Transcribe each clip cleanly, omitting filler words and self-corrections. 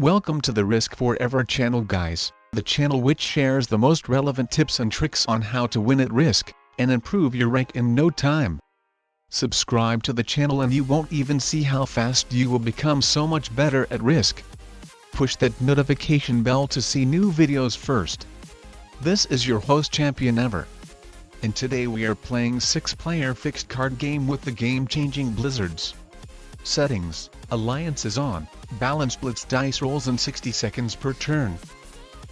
Welcome to the Risk Forever channel guys, the channel which shares the most relevant tips and tricks on how to win at Risk, and improve your rank in no time. Subscribe to the channel and you won't even see how fast you will become so much better at Risk. Push that notification bell to see new videos first. This is your host Champion Ever. And today we are playing 6-player fixed card game with the game-changing Blizzards. Settings, alliances on, balanced blitz dice rolls in 60 seconds per turn.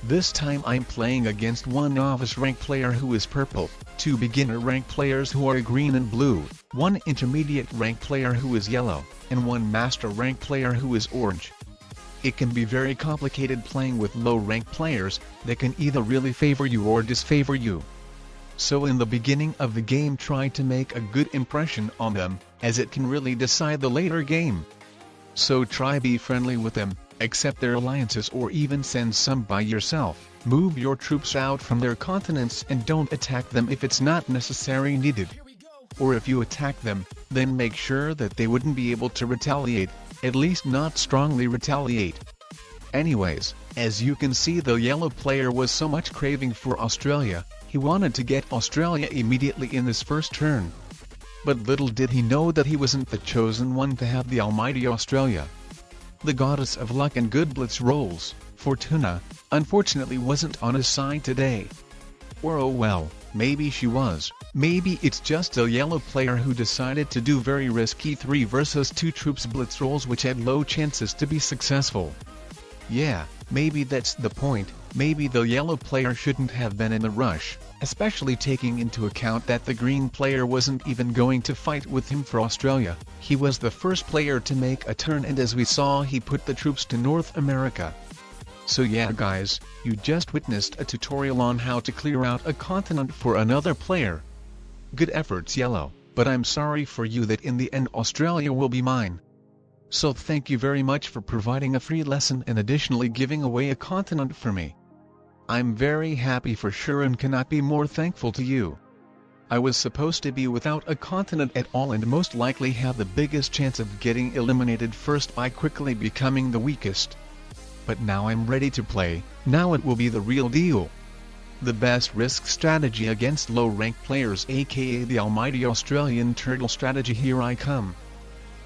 This time I'm playing against one novice rank player who is purple, 2 beginner rank players who are green and blue, 1 intermediate rank player who is yellow, and 1 master rank player who is orange. It can be very complicated playing with low rank players that can either really favor you or disfavor you. So in the beginning of the game try to make a good impression on them, as it can really decide the later game. So try be friendly with them, accept their alliances or even send some by yourself, move your troops out from their continents and don't attack them if it's not necessary needed. Or if you attack them, then make sure that they wouldn't be able to retaliate, at least not strongly retaliate. Anyways, as you can see the yellow player was so much craving for Australia, he wanted to get Australia immediately in his first turn. But little did he know that he wasn't the chosen one to have the almighty Australia. The goddess of luck and good blitz rolls, Fortuna, unfortunately wasn't on his side today. Or oh well, maybe she was, maybe it's just a yellow player who decided to do very risky 3 versus 2 troops blitz rolls which had low chances to be successful. Yeah, maybe that's the point, maybe the yellow player shouldn't have been in a rush, especially taking into account that the green player wasn't even going to fight with him for Australia. He was the first player to make a turn and as we saw he put the troops to North America. So yeah guys, you just witnessed a tutorial on how to clear out a continent for another player. Good efforts yellow, but I'm sorry for you that in the end Australia will be mine. So thank you very much for providing a free lesson and additionally giving away a continent for me. I'm very happy for sure and cannot be more thankful to you. I was supposed to be without a continent at all and most likely have the biggest chance of getting eliminated first by quickly becoming the weakest. But now I'm ready to play, now it will be the real deal. The best risk strategy against low rank players aka the almighty Australian turtle strategy. Here I come.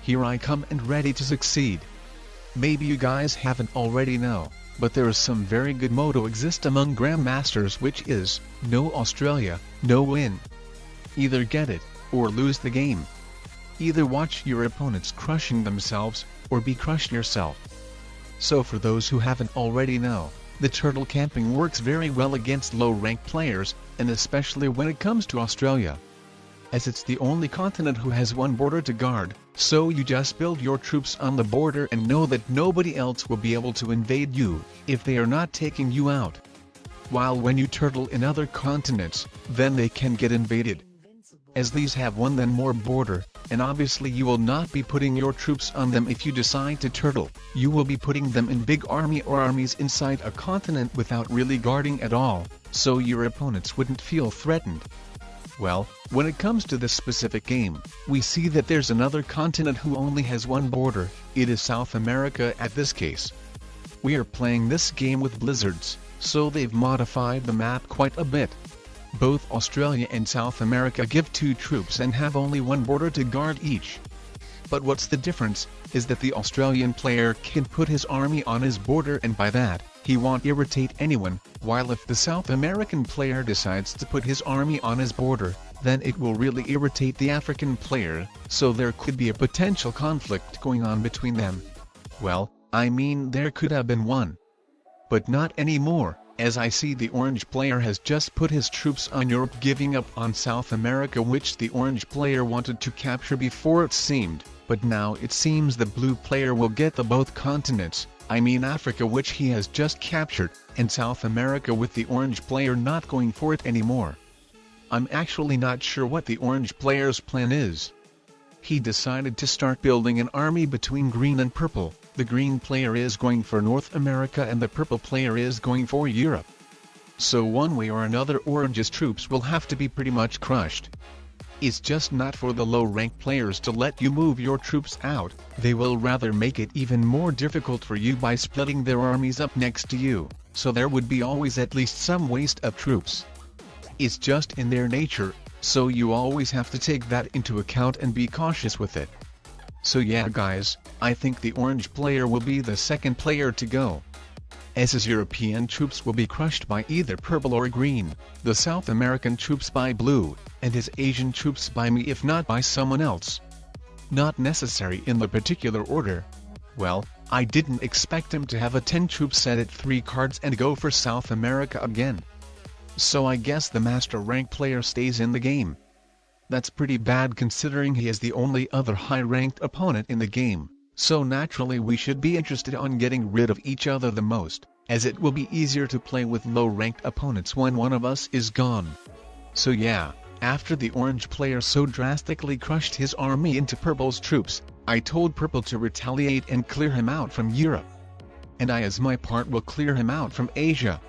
Here I come and ready to succeed. Maybe you guys haven't already know, but there is some very good motto exist among Grandmasters which is, no Australia, no win. Either get it, or lose the game. Either watch your opponents crushing themselves, or be crushed yourself. So for those who haven't already know, the turtle camping works very well against low rank players, and especially when it comes to Australia. As it's the only continent who has one border to guard, so you just build your troops on the border and know that nobody else will be able to invade you, if they are not taking you out. While when you turtle in other continents, then they can get invaded. As these have one then more border, and obviously you will not be putting your troops on them if you decide to turtle, you will be putting them in big army or armies inside a continent without really guarding at all, so your opponents wouldn't feel threatened. Well, when it comes to this specific game, we see that there's another continent who only has one border, it is South America at this case. We are playing this game with Blizzards, so they've modified the map quite a bit. Both Australia and South America give 2 troops and have only one border to guard each. But what's the difference, is that the Australian player can put his army on his border and by that, he won't irritate anyone, while if the South American player decides to put his army on his border, then it will really irritate the African player, so there could be a potential conflict going on between them. Well, I mean there could have been one. But not anymore, as I see the orange player has just put his troops on Europe giving up on South America which the orange player wanted to capture before it seemed, but now it seems the blue player will get the both continents. I mean Africa which he has just captured, and South America with the orange player not going for it anymore. I'm actually not sure what the orange player's plan is. He decided to start building an army between green and purple, the green player is going for North America and the purple player is going for Europe. So one way or another orange's troops will have to be pretty much crushed. It's just not for the low-rank players to let you move your troops out, they will rather make it even more difficult for you by splitting their armies up next to you, so there would be always at least some waste of troops. It's just in their nature, so you always have to take that into account and be cautious with it. So yeah guys, I think the orange player will be the second player to go, as his European troops will be crushed by either purple or green, the South American troops by blue, and his Asian troops by me if not by someone else. Not necessary in the particular order. Well, I didn't expect him to have a 10 troop set at 3 cards and go for South America again. So I guess the master rank player stays in the game. That's pretty bad considering he is the only other high-ranked opponent in the game. So naturally we should be interested on getting rid of each other the most, as it will be easier to play with low-ranked opponents when one of us is gone. So yeah, after the orange player so drastically crushed his army into purple's troops, I told purple to retaliate and clear him out from Europe. And I as my part will clear him out from Asia.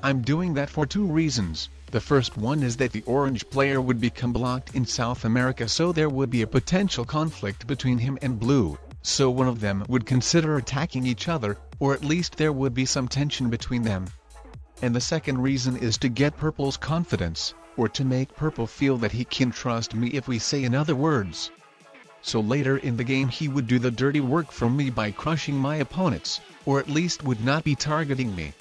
I'm doing that for 2 reasons. The first one is that the orange player would become blocked in South America, so there would be a potential conflict between him and blue. So one of them would consider attacking each other, or at least there would be some tension between them. And the second reason is to get purple's confidence, or to make purple feel that he can trust me if we say in other words. So later in the game he would do the dirty work for me by crushing my opponents, or at least would not be targeting me.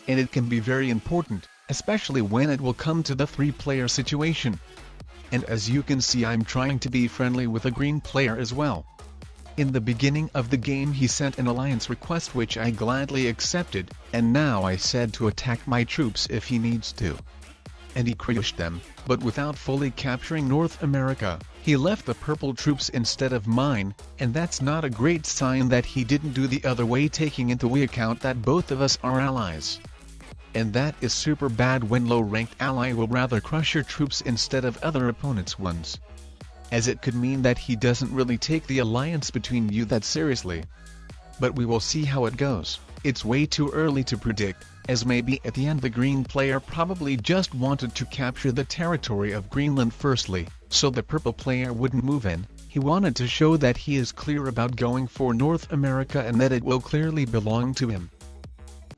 And it can be very important, especially when it will come to the 3-player situation. And as you can see I'm trying to be friendly with a green player as well. In the beginning of the game he sent an alliance request which I gladly accepted, and now I said to attack my troops if he needs to. And he crushed them, but without fully capturing North America. He left the purple troops instead of mine, and that's not a great sign that he didn't do the other way, taking into account that both of us are allies. And that is super bad when low-ranked ally will rather crush your troops instead of other opponents' ones, as it could mean that he doesn't really take the alliance between you that seriously. But we will see how it goes. It's way too early to predict, as maybe at the end the green player probably just wanted to capture the territory of Greenland firstly, so the purple player wouldn't move in. He wanted to show that he is clear about going for North America and that it will clearly belong to him.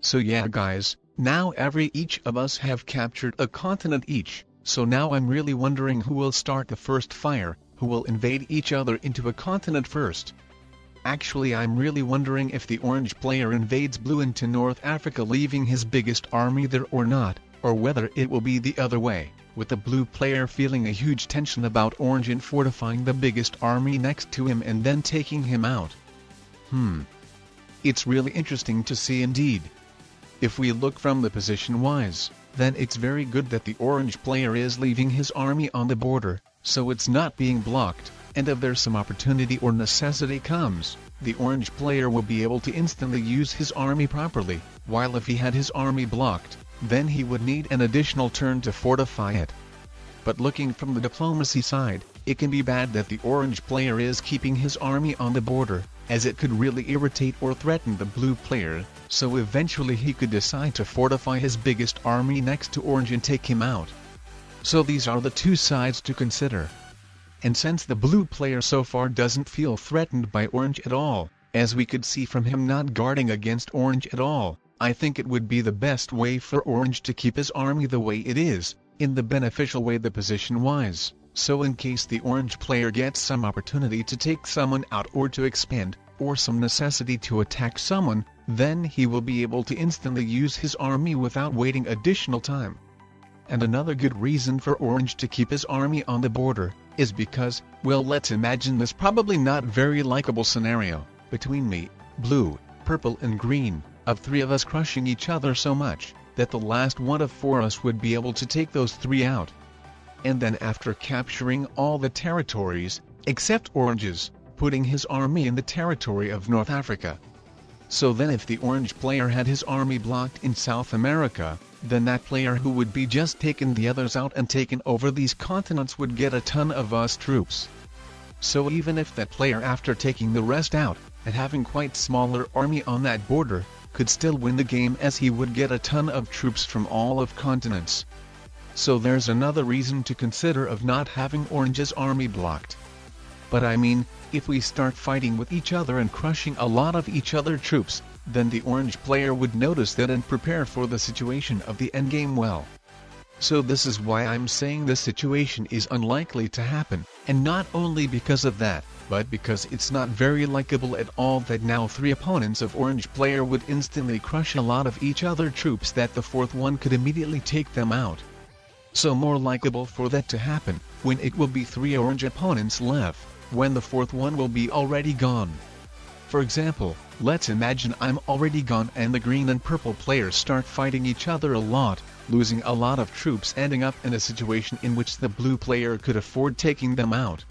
So yeah guys, now each of us have captured a continent each. So now I'm really wondering who will start the first fire, who will invade each other into a continent first. Actually I'm really wondering if the orange player invades blue into North Africa leaving his biggest army there or not, or whether it will be the other way, with the blue player feeling a huge tension about orange and fortifying the biggest army next to him and then taking him out. It's really interesting to see indeed. If we look from the position-wise, then it's very good that the orange player is leaving his army on the border, so it's not being blocked, and if there's some opportunity or necessity comes, the orange player will be able to instantly use his army properly, while if he had his army blocked, then he would need an additional turn to fortify it. But looking from the diplomacy side, it can be bad that the orange player is keeping his army on the border, as it could really irritate or threaten the blue player, so eventually he could decide to fortify his biggest army next to orange and take him out. So these are the 2 sides to consider. And since the blue player so far doesn't feel threatened by orange at all, as we could see from him not guarding against orange at all, I think it would be the best way for orange to keep his army the way it is, in the beneficial way the position-wise. So in case the orange player gets some opportunity to take someone out or to expand, or some necessity to attack someone, then he will be able to instantly use his army without waiting additional time. And another good reason for orange to keep his army on the border, is because, well, let's imagine this probably not very likable scenario, between me, blue, purple and green, of 3 of us crushing each other so much, that the last one of 4 us would be able to take those 3 out. And then after capturing all the territories, except orange's, putting his army in the territory of North Africa. So then if the orange player had his army blocked in South America, then that player who would be just taken the others out and taken over these continents would get a ton of us troops. So even if that player after taking the rest out, and having quite smaller army on that border, could still win the game as he would get a ton of troops from all of continents. So there's another reason to consider of not having orange's army blocked. But I mean, if we start fighting with each other and crushing a lot of each other troops, then the orange player would notice that and prepare for the situation of the endgame well. So this is why I'm saying this situation is unlikely to happen, and not only because of that, but because it's not very likable at all that now 3 opponents of orange player would instantly crush a lot of each other troops that the 4th one could immediately take them out. So more likable for that to happen, when it will be 3 orange opponents left, when the 4th one will be already gone. For example, let's imagine I'm already gone and the green and purple players start fighting each other a lot, losing a lot of troops, ending up in a situation in which the blue player could afford taking them out.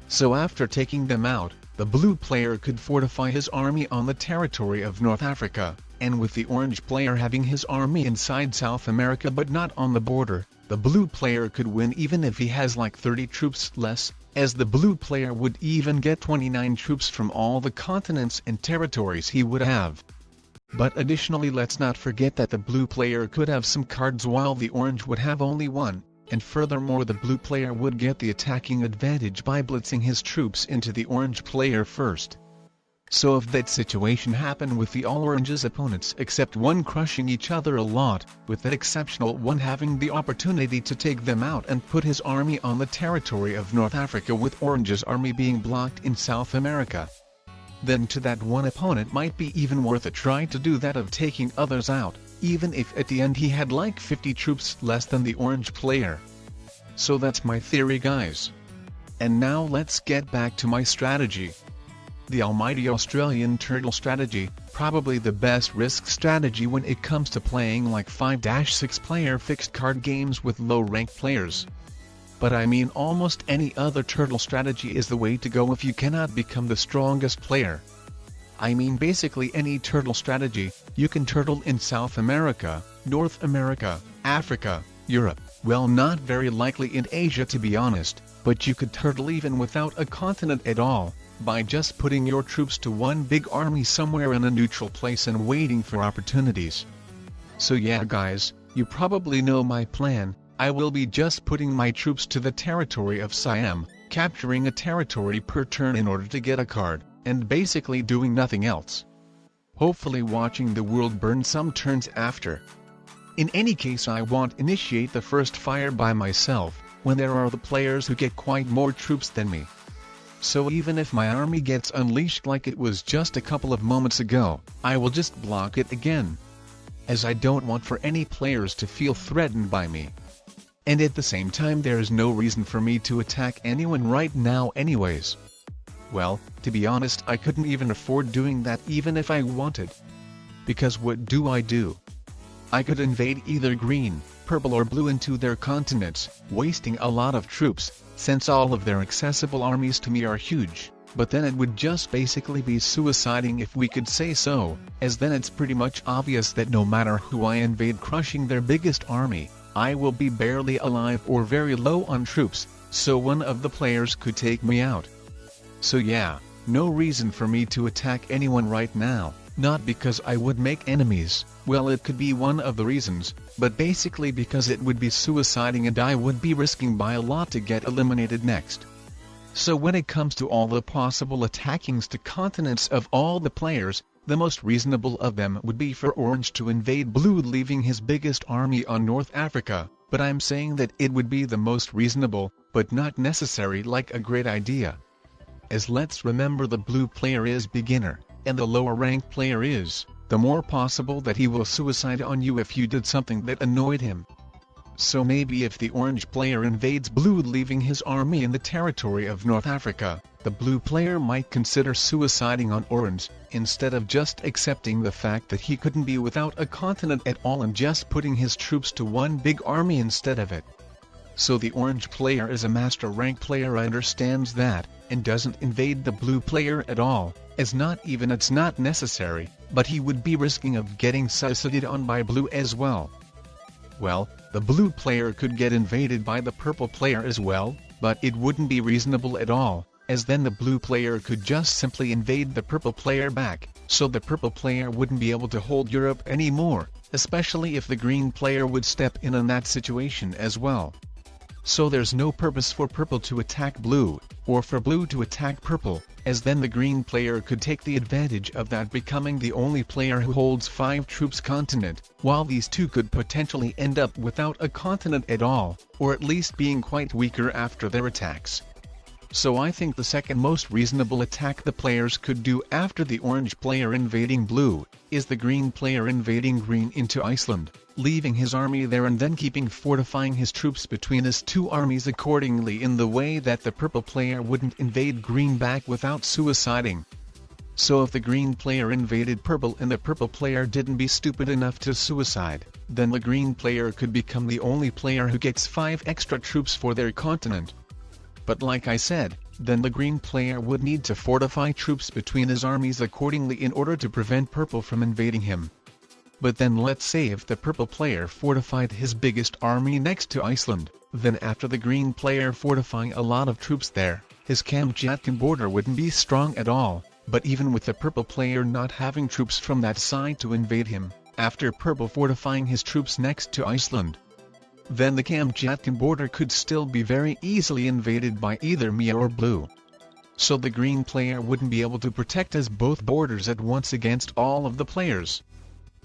So after taking them out, the blue player could fortify his army on the territory of North Africa, and with the orange player having his army inside South America but not on the border, the blue player could win even if he has like 30 troops less, as the blue player would even get 29 troops from all the continents and territories he would have. But additionally, let's not forget that the blue player could have some cards while the orange would have only 1, and furthermore the blue player would get the attacking advantage by blitzing his troops into the orange player first. So if that situation happened with the all orange's opponents except one crushing each other a lot, with that exceptional one having the opportunity to take them out and put his army on the territory of North Africa with orange's army being blocked in South America, then to that one opponent might be even worth a try to do that of taking others out, even if at the end he had like 50 troops less than the orange player. So that's my theory, guys. And now let's get back to my strategy. The almighty Australian turtle strategy, probably the best risk strategy when it comes to playing like 5-6 player fixed card games with low rank players. But I mean almost any other turtle strategy is the way to go if you cannot become the strongest player. I mean basically any turtle strategy. You can turtle in South America, North America, Africa, Europe, well not very likely in Asia to be honest, but you could turtle even without a continent at all, by just putting your troops to one big army somewhere in a neutral place and waiting for opportunities. So yeah guys, you probably know my plan. I will be just putting my troops to the territory of Siam, capturing a territory per turn in order to get a card, and basically doing nothing else. Hopefully watching the world burn some turns after. In any case, I won't initiate the first fire by myself, when there are the players who get quite more troops than me. So even if my army gets unleashed like it was just a couple of moments ago, I will just block it again, as I don't want for any players to feel threatened by me. And at the same time there is no reason for me to attack anyone right now anyways. Well, to be honest, I couldn't even afford doing that even if I wanted. Because what do? I could invade either green, purple or blue into their continents, wasting a lot of troops, since all of their accessible armies to me are huge, but then it would just basically be suiciding if we could say so, as then it's pretty much obvious that no matter who I invade crushing their biggest army, I will be barely alive or very low on troops, so one of the players could take me out. So yeah, no reason for me to attack anyone right now, not because I would make enemies, well it could be one of the reasons, but basically because it would be suiciding and I would be risking by a lot to get eliminated next. So when it comes to all the possible attackings to continents of all the players, the most reasonable of them would be for orange to invade blue leaving his biggest army on North Africa, but I'm saying that it would be the most reasonable, but not necessary like a great idea. As let's remember the blue player is beginner, and the lower ranked player is, the more possible that he will suicide on you if you did something that annoyed him. So maybe if the orange player invades blue leaving his army in the territory of North Africa, the blue player might consider suiciding on orange, instead of just accepting the fact that he couldn't be without a continent at all and just putting his troops to one big army instead of it. So the orange player is a master rank player, understands that, and doesn't invade the blue player at all, as not even it's not necessary, but he would be risking of getting suicided on by blue as well. Well, the blue player could get invaded by the purple player as well, but it wouldn't be reasonable at all, as then the blue player could just simply invade the purple player back, so the purple player wouldn't be able to hold Europe anymore, especially if the green player would step in that situation as well. So there's no purpose for purple to attack blue, or for blue to attack purple, as then the green player could take the advantage of that, becoming the only player who holds 5 troops continent, while these two could potentially end up without a continent at all, or at least being quite weaker after their attacks. So I think the second most reasonable attack the players could do after the orange player invading blue, is the green player invading green into Iceland, leaving his army there and then keeping fortifying his troops between his two armies accordingly in the way that the purple player wouldn't invade green back without suiciding. So if the green player invaded purple and the purple player didn't be stupid enough to suicide, then the green player could become the only player who gets 5 extra troops for their continent. But like I said, then the green player would need to fortify troops between his armies accordingly in order to prevent purple from invading him. But then let's say if the purple player fortified his biggest army next to Iceland, then after the green player fortifying a lot of troops there, his Kamchatkan border wouldn't be strong at all, but even with the purple player not having troops from that side to invade him, after purple fortifying his troops next to Iceland, then the Kamchatkan border could still be very easily invaded by either me or blue. So the green player wouldn't be able to protect us both borders at once against all of the players.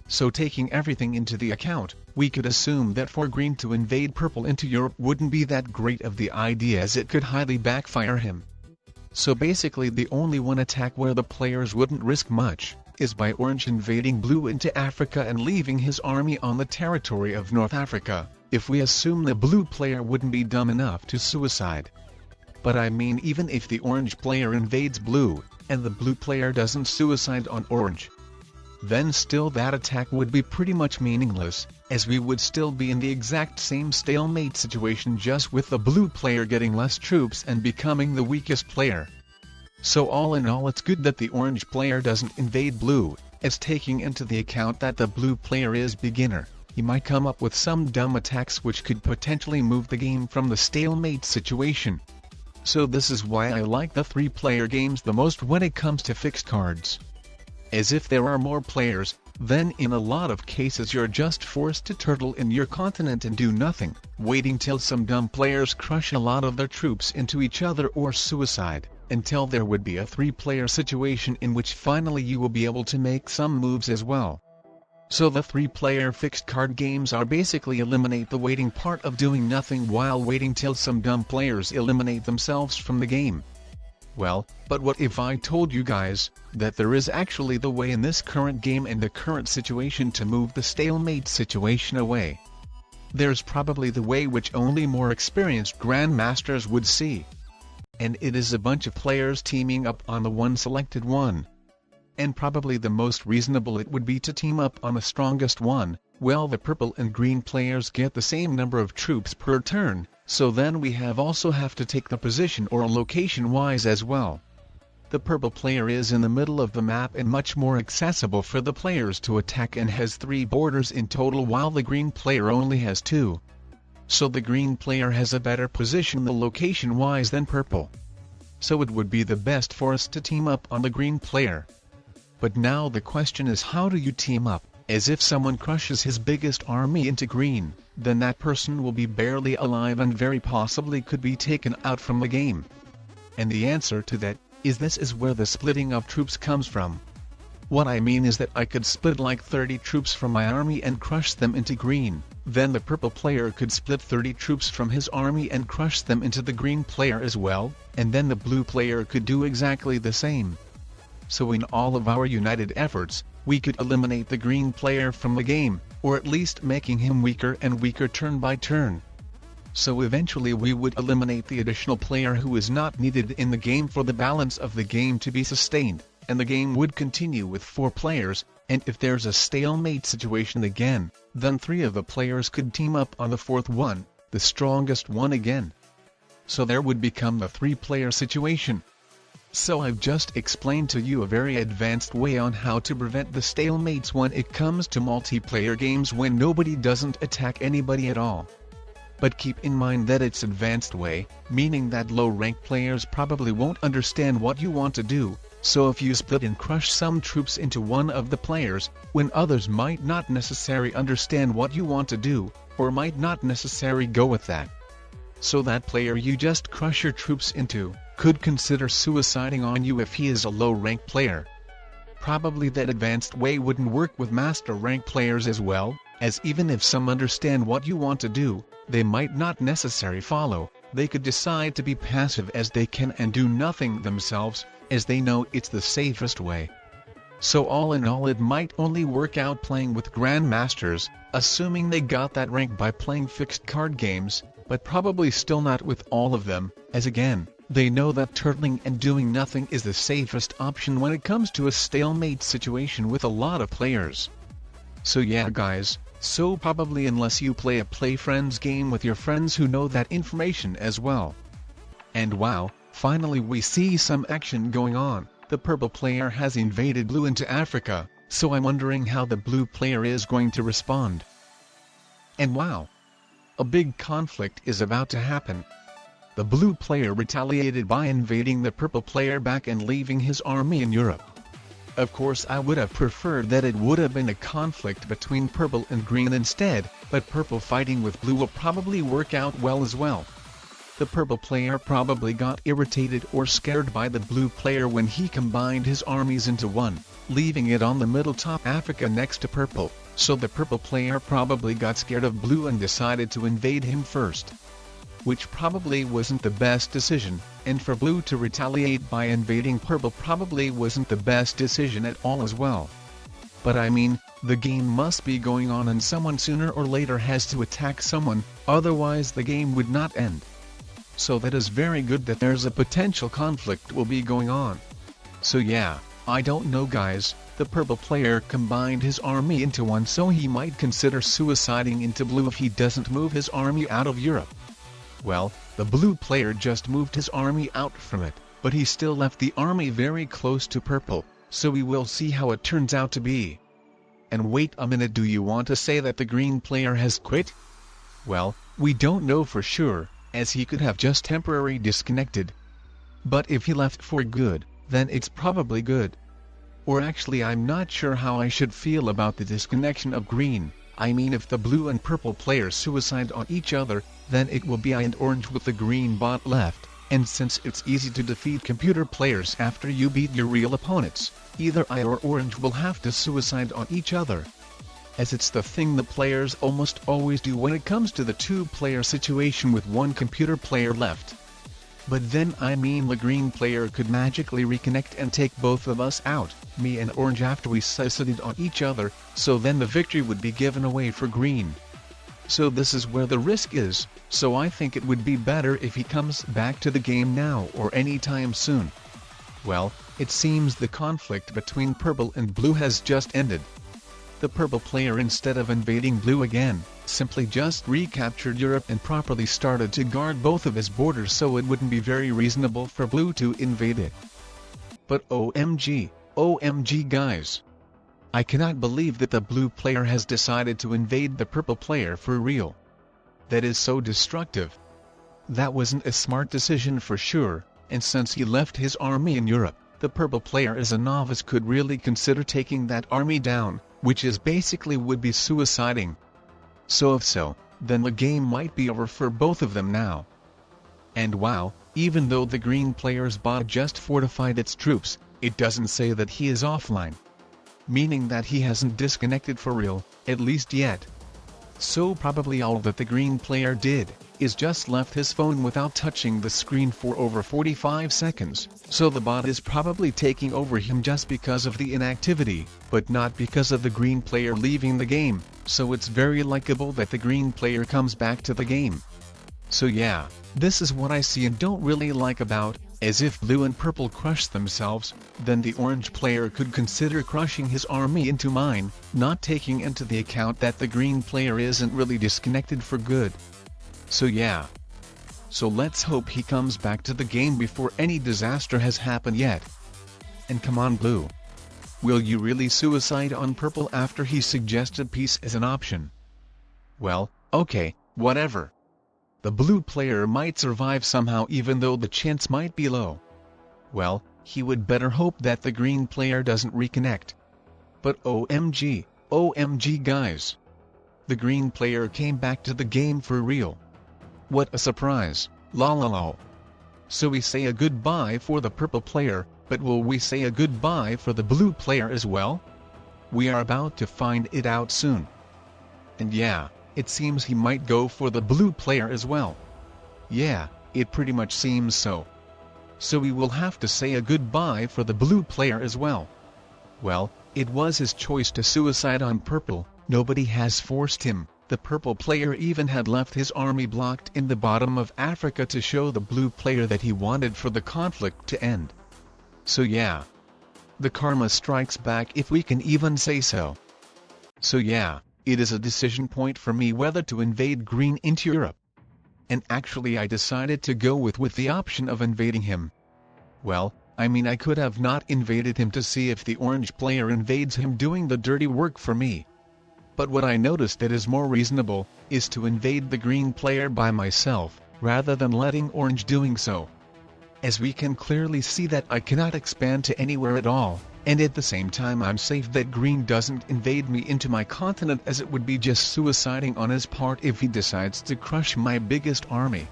So taking everything into the account, we could assume that for green to invade purple into Europe wouldn't be that great of the idea, as it could highly backfire him. So basically the only one attack where the players wouldn't risk much, is by orange invading blue into Africa and leaving his army on the territory of North Africa, if we assume the blue player wouldn't be dumb enough to suicide. But I mean, even if the orange player invades blue, and the blue player doesn't suicide on orange, then still that attack would be pretty much meaningless, as we would still be in the exact same stalemate situation, just with the blue player getting less troops and becoming the weakest player. So all in all, it's good that the orange player doesn't invade blue, as taking into the account that the blue player is beginner, he might come up with some dumb attacks which could potentially move the game from the stalemate situation. So this is why I like the 3-player games the most when it comes to fixed cards. As if there are more players, then in a lot of cases you're just forced to turtle in your continent and do nothing, waiting till some dumb players crush a lot of their troops into each other or suicide, until there would be a 3-player situation in which finally you will be able to make some moves as well. So the 3-player fixed card games are basically eliminate the waiting part of doing nothing while waiting till some dumb players eliminate themselves from the game. Well, but what if I told you guys that there is actually the way in this current game and the current situation to move the stalemate situation away? There's probably the way which only more experienced Grandmasters would see. And it is a bunch of players teaming up on the one selected one. And probably the most reasonable it would be to team up on the strongest one. Well, the purple and green players get the same number of troops per turn, so then we also have to take the position or location wise as well. The purple player is in the middle of the map and much more accessible for the players to attack and has 3 borders in total, while the green player only has 2. So the green player has a better position the location wise than purple. So it would be the best for us to team up on the green player. But now the question is, how do you team up? As if someone crushes his biggest army into green, then that person will be barely alive and very possibly could be taken out from the game. And the answer to that is, this is where the splitting of troops comes from. What I mean is that I could split like 30 troops from my army and crush them into green, then the purple player could split 30 troops from his army and crush them into the green player as well, and then the blue player could do exactly the same. So in all of our united efforts, we could eliminate the green player from the game, or at least making him weaker and weaker turn by turn. So eventually we would eliminate the additional player who is not needed in the game for the balance of the game to be sustained, and the game would continue with 4 players, and if there's a stalemate situation again, then 3 of the players could team up on the 4th one, the strongest one again. So there would become the 3-player situation. So I've just explained to you a very advanced way on how to prevent the stalemates when it comes to multiplayer games when nobody doesn't attack anybody at all. but keep in mind that it's advanced way, meaning that low-rank players probably won't understand what you want to do, so if you split and crush some troops into one of the players, when others might not necessarily understand what you want to do, or might not necessarily go with that. So that player you just crush your troops into, could consider suiciding on you if he is a low-rank player. Probably that advanced way wouldn't work with master rank players as well, as even if some understand what you want to do, they might not necessarily follow. They could decide to be passive as they can and do nothing themselves, as they know it's the safest way. So all in all, it might only work out playing with Grandmasters, assuming they got that rank by playing fixed card games, but probably still not with all of them, as again, they know that turtling and doing nothing is the safest option when it comes to a stalemate situation with a lot of players. So yeah guys, so probably unless you play a play friends game with your friends who know that information as well. And wow, finally we see some action going on. The purple player has invaded blue into Africa, so I'm wondering how the blue player is going to respond. And wow! A big conflict is about to happen. The blue player retaliated by invading the purple player back and leaving his army in Europe. Of course I would have preferred that it would have been a conflict between purple and green instead, but purple fighting with blue will probably work out well as well. The purple player probably got irritated or scared by the blue player when he combined his armies into one, leaving it on the middle top Africa next to purple, so the purple player probably got scared of blue and decided to invade him first. Which probably wasn't the best decision, and for blue to retaliate by invading purple probably wasn't the best decision at all as well. But I mean, the game must be going on and someone sooner or later has to attack someone, otherwise the game would not end. So that is very good that there's a potential conflict will be going on. So yeah, I don't know guys, the purple player combined his army into one, so he might consider suiciding into blue if he doesn't move his army out of Europe. Well, the blue player just moved his army out from it, but he still left the army very close to purple, so we will see how it turns out to be. And wait a minute, do you want to say that the green player has quit? Well, we don't know for sure, as he could have just temporarily disconnected. But if he left for good, then it's probably good. Or actually I'm not sure how I should feel about the disconnection of green. I mean, if the blue and purple players suicide on each other, then it will be I and orange with the green bot left, and since it's easy to defeat computer players after you beat your real opponents, either I or orange will have to suicide on each other. As it's the thing the players almost always do when it comes to the two-player situation with one computer player left. But then I mean the green player could magically reconnect and take both of us out, me and orange, after we suicided on each other, so then the victory would be given away for green. So this is where the risk is, so I think it would be better if he comes back to the game now or anytime soon. Well, it seems the conflict between purple and blue has just ended. The purple player, instead of invading blue again, simply just recaptured Europe and properly started to guard both of his borders, so it wouldn't be very reasonable for blue to invade it. But OMG guys! I cannot believe that the blue player has decided to invade the purple player for real. That is so destructive. That wasn't a smart decision for sure, and since he left his army in Europe, the purple player as a novice could really consider taking that army down, which is basically would be suiciding. So if so, then the game might be over for both of them now. And wow, even though the green player's bot just fortified its troops, it doesn't say that he is offline. Meaning that he hasn't disconnected for real, at least yet. So probably all that the green player did, is just left his phone without touching the screen for over 45 seconds, so the bot is probably taking over him just because of the inactivity, but not because of the green player leaving the game, so it's very likable that the green player comes back to the game. So yeah, this is what I see and don't really like about, as if blue and purple crush themselves, then the orange player could consider crushing his army into mine, not taking into the account that the green player isn't really disconnected for good. So yeah. So let's hope he comes back to the game before any disaster has happened yet. And come on blue. Will you really suicide on purple after he suggested peace as an option? Well, okay, whatever. the blue player might survive somehow even though the chance might be low. Well, he would better hope that the green player doesn't reconnect. But OMG guys! The green player came back to the game for real. What a surprise, lol. So we say a goodbye for the purple player, but will we say a goodbye for the blue player as well? We are about to find it out soon. And yeah, it seems he might go for the blue player as well. Yeah, it pretty much seems so. So we will have to say a goodbye for the blue player as well. Well, it was his choice to suicide on purple, nobody has forced him. The purple player even had left his army blocked in the bottom of Africa to show the blue player that he wanted for the conflict to end. So yeah. The karma strikes back if we can even say so. So yeah, it is a decision point for me whether to invade green into Europe. And actually I decided to go with the option of invading him. Well, I mean I could have not invaded him to see if the orange player invades him doing the dirty work for me. But what I noticed that is more reasonable, is to invade the green player by myself, rather than letting orange doing so. As we can clearly see that I cannot expand to anywhere at all, and at the same time I'm safe that green doesn't invade me into my continent, as it would be just suiciding on his part if he decides to crush my biggest army.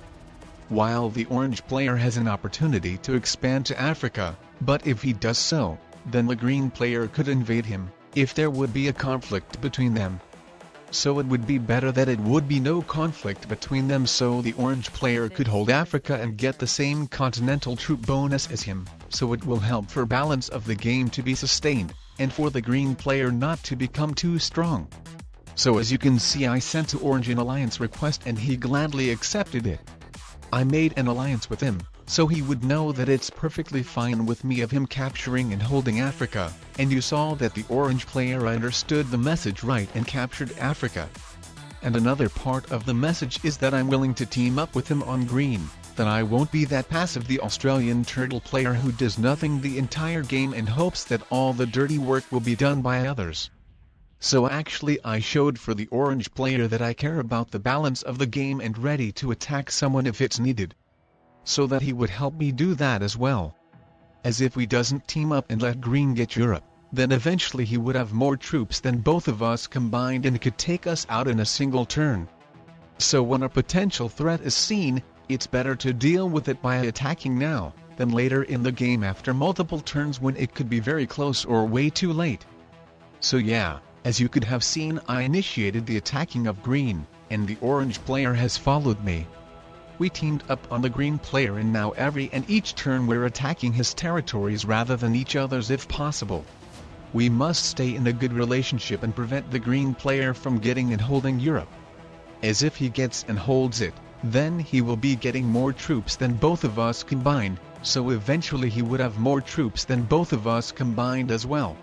While the orange player has an opportunity to expand to Africa, but if he does so, then the green player could invade him, if there would be a conflict between them. So it would be better that it would be no conflict between them, so the orange player could hold Africa and get the same continental troop bonus as him, so it will help for balance of the game to be sustained, and for the green player not to become too strong. So as you can see, I sent to orange an alliance request and he gladly accepted it. I made an alliance with him, so he would know that it's perfectly fine with me of him capturing and holding Africa, and you saw that the orange player understood the message right and captured Africa. And another part of the message is that I'm willing to team up with him on green, that I won't be that passive the Australian turtle player who does nothing the entire game and hopes that all the dirty work will be done by others. So actually I showed for the orange player that I care about the balance of the game and ready to attack someone if it's needed. So that he would help me do that as well. As if we doesn't team up and let green get Europe, then eventually he would have more troops than both of us combined and could take us out in a single turn. So when a potential threat is seen, it's better to deal with it by attacking now, than later in the game after multiple turns when it could be very close or way too late. So yeah, as you could have seen, I initiated the attacking of green, and the orange player has followed me. We teamed up on the green player and now every and each turn we're attacking his territories rather than each other's if possible. We must stay in a good relationship and prevent the green player from getting and holding Europe. As if he gets and holds it, then he will be getting more troops than both of us combined, so eventually he would have more troops than both of us combined as well.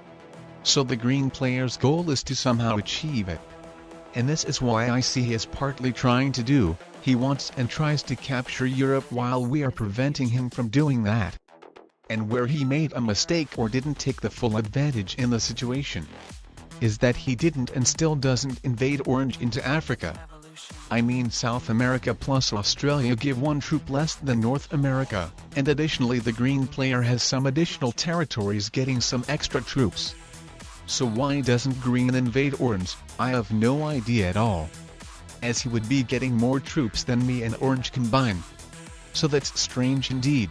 So the green player's goal is to somehow achieve it. And this is why I see he is partly trying to do. He wants and tries to capture Europe while we are preventing him from doing that. And where he made a mistake or didn't take the full advantage in the situation, is that he didn't and still doesn't invade orange into Africa. I mean South America plus Australia give one troop less than North America, and additionally the green player has some additional territories getting some extra troops. So why doesn't green invade orange? I have no idea at all. As he would be getting more troops than me and orange combined. So that's strange indeed.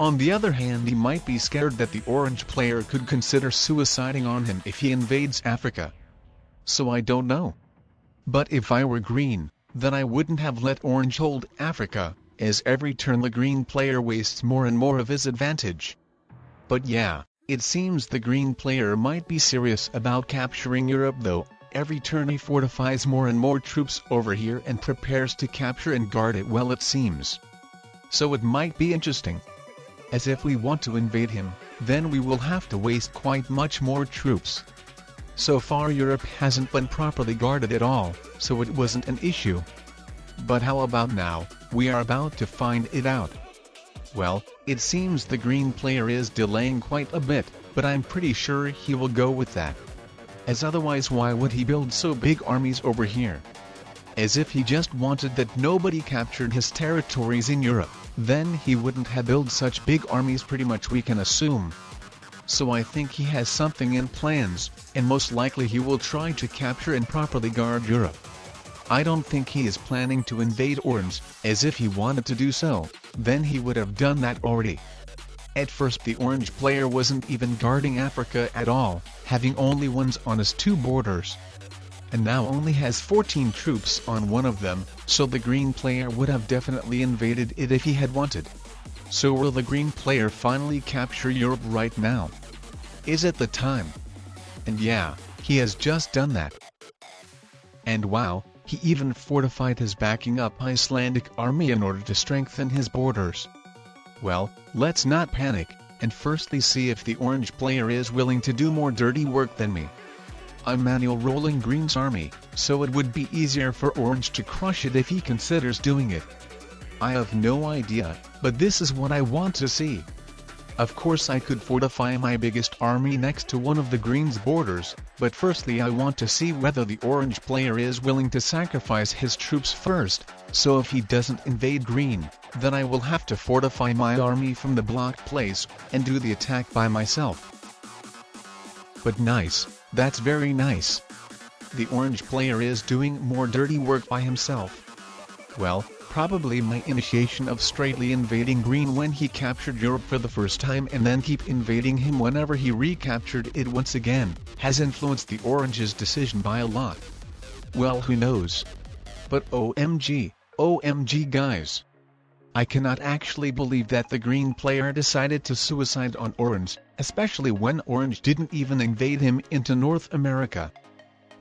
On the other hand, he might be scared that the orange player could consider suiciding on him if he invades Africa. So I don't know. But if I were green, then I wouldn't have let orange hold Africa, as every turn the green player wastes more and more of his advantage. But yeah, it seems the green player might be serious about capturing Europe though. Every turn he fortifies more and more troops over here and prepares to capture and guard it well, it seems. So it might be interesting. As if we want to invade him, then we will have to waste quite much more troops. So far Europe hasn't been properly guarded at all, so it wasn't an issue. But how about now? We are about to find it out. Well, it seems the green player is delaying quite a bit, but I'm pretty sure he will go with that. As otherwise why would he build so big armies over here? as if he just wanted that nobody captured his territories in Europe. Then he wouldn't have built such big armies, pretty much we can assume. So I think he has something in plans, and most likely he will try to capture and properly guard Europe. I don't think he is planning to invade Orange, as if he wanted to do so, then he would have done that already. At first the Orange player wasn't even guarding Africa at all, having only ones on his two borders. And now only has 14 troops on one of them, so the Green player would have definitely invaded it if he had wanted. So will the Green player finally capture Europe right now? Is it the time? And yeah, he has just done that. And wow, he even fortified his backing up Icelandic army in order to strengthen his borders. Well, let's not panic, and firstly see if the Orange player is willing to do more dirty work than me. I'm manual rolling Green's army, so it would be easier for Orange to crush it if he considers doing it. I have no idea, but this is what I want to see. Of course I could fortify my biggest army next to one of the Green's borders, but firstly I want to see whether the Orange player is willing to sacrifice his troops first, so if he doesn't invade Green, then I will have to fortify my army from the blocked place, and do the attack by myself. But nice, that's very nice. The Orange player is doing more dirty work by himself. Well, probably my initiation of straightly invading Green when he captured Europe for the first time and then keep invading him whenever he recaptured it once again, has influenced the Orange's decision by a lot. Well, who knows? But OMG guys. I cannot actually believe that the Green player decided to suicide on Orange, especially when Orange didn't even invade him into North America.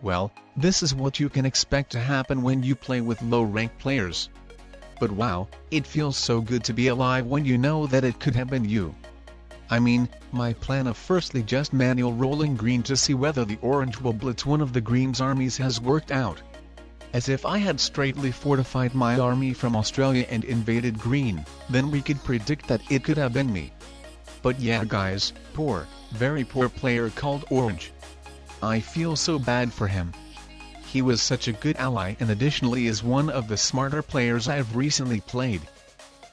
Well, this is what you can expect to happen when you play with low-ranked players. But wow, it feels so good to be alive when you know that it could have been you. I mean, my plan of firstly just manual rolling Green to see whether the Orange will blitz one of the Green's armies has worked out. As if I had straightly fortified my army from Australia and invaded Green, then we could predict that it could have been me. But yeah guys, poor, very poor player called Orange. I feel so bad for him. He was such a good ally and additionally is one of the smarter players I have recently played.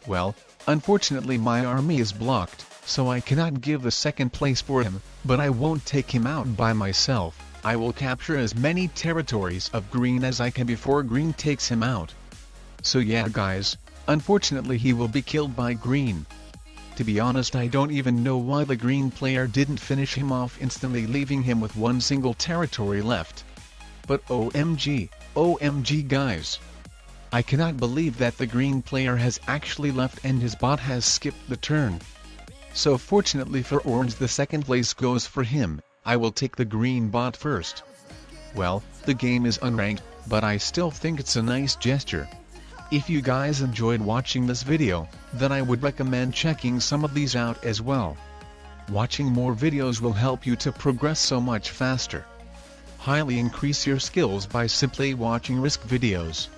Well, unfortunately my army is blocked, so I cannot give the second place for him, but I won't take him out by myself. I will capture as many territories of Green as I can before Green takes him out. So yeah guys, unfortunately he will be killed by Green. To be honest, I don't even know why the Green player didn't finish him off instantly, leaving him with one single territory left. But OMG guys. I cannot believe that the Green player has actually left and his bot has skipped the turn. So fortunately for Orange, the second place goes for him. I will take the Green bot first. Well, the game is unranked, but I still think it's a nice gesture. If you guys enjoyed watching this video, then I would recommend checking some of these out as well. Watching more videos will help you to progress so much faster. Highly increase your skills by simply watching Risk videos.